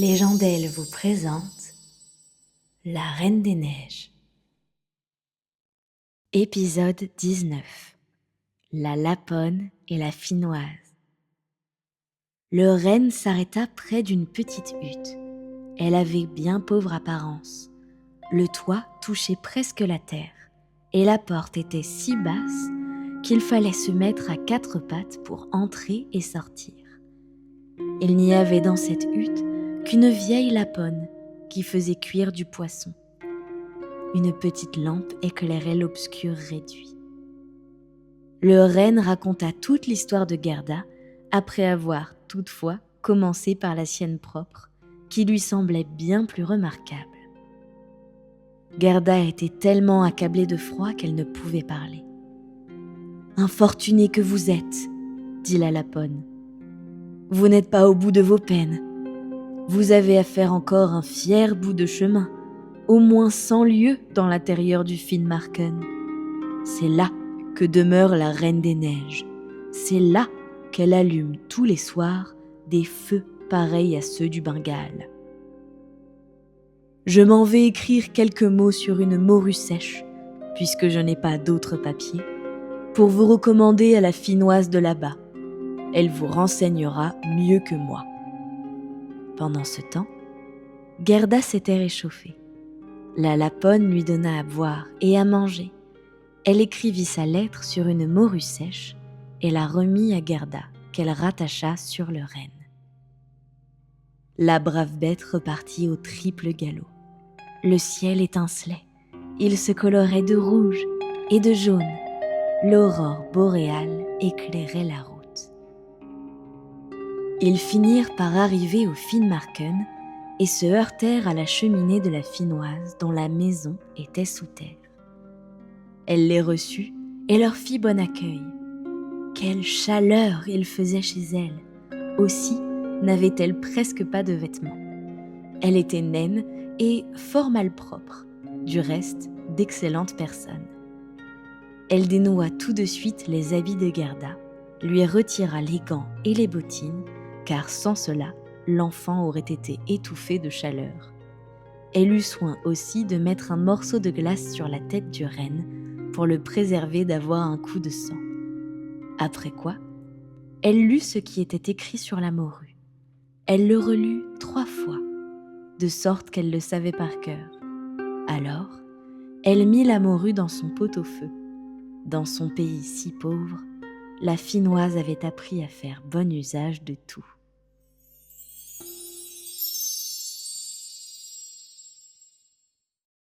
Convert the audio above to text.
Légendelle vous présente La Reine des Neiges. Épisode 19. La Laponne et la Finoise. Le renne s'arrêta près d'une petite hutte. Elle avait bien pauvre apparence. Le toit touchait presque la terre et la porte était si basse qu'il fallait se mettre à quatre pattes pour entrer et sortir. Il n'y avait dans cette hutte qu'une vieille laponne qui faisait cuire du poisson. Une petite lampe éclairait l'obscur réduit. Le renne raconta toute l'histoire de Gerda, après avoir toutefois commencé par la sienne propre, qui lui semblait bien plus remarquable. Gerda était tellement accablée de froid qu'elle ne pouvait parler. « Infortunée que vous êtes, dit la laponne. Vous n'êtes pas au bout de vos peines. Vous avez à faire encore un fier bout de chemin, au moins 100 lieues dans l'intérieur du Finnmarken. C'est là que demeure la Reine des Neiges. C'est là qu'elle allume tous les soirs des feux pareils à ceux du Bengale. Je m'en vais écrire quelques mots sur une morue sèche, puisque je n'ai pas d'autre papier, pour vous recommander à la Finoise de là-bas. Elle vous renseignera mieux que moi. » Pendant ce temps, Gerda s'était réchauffée. La laponne lui donna à boire et à manger. Elle écrivit sa lettre sur une morue sèche et la remit à Gerda, qu'elle rattacha sur le renne. La brave bête repartit au triple galop. Le ciel étincelait, il se colorait de rouge et de jaune. L'aurore boréale éclairait la route. Ils finirent par arriver au Finnmarken et se heurtèrent à la cheminée de la Finoise dont la maison était sous terre. Elle les reçut et leur fit bon accueil. Quelle chaleur il faisait chez elle! Aussi n'avait-elle presque pas de vêtements. Elle était naine et fort malpropre, du reste d'excellentes personnes. Elle dénoua tout de suite les habits de Gerda, lui retira les gants et les bottines, car sans cela, l'enfant aurait été étouffé de chaleur. Elle eut soin aussi de mettre un morceau de glace sur la tête du renne pour le préserver d'avoir un coup de sang. Après quoi, elle lut ce qui était écrit sur la morue. Elle le relut 3 fois, de sorte qu'elle le savait par cœur. Alors, elle mit la morue dans son pot-au-feu. Dans son pays si pauvre, la Finoise avait appris à faire bon usage de tout.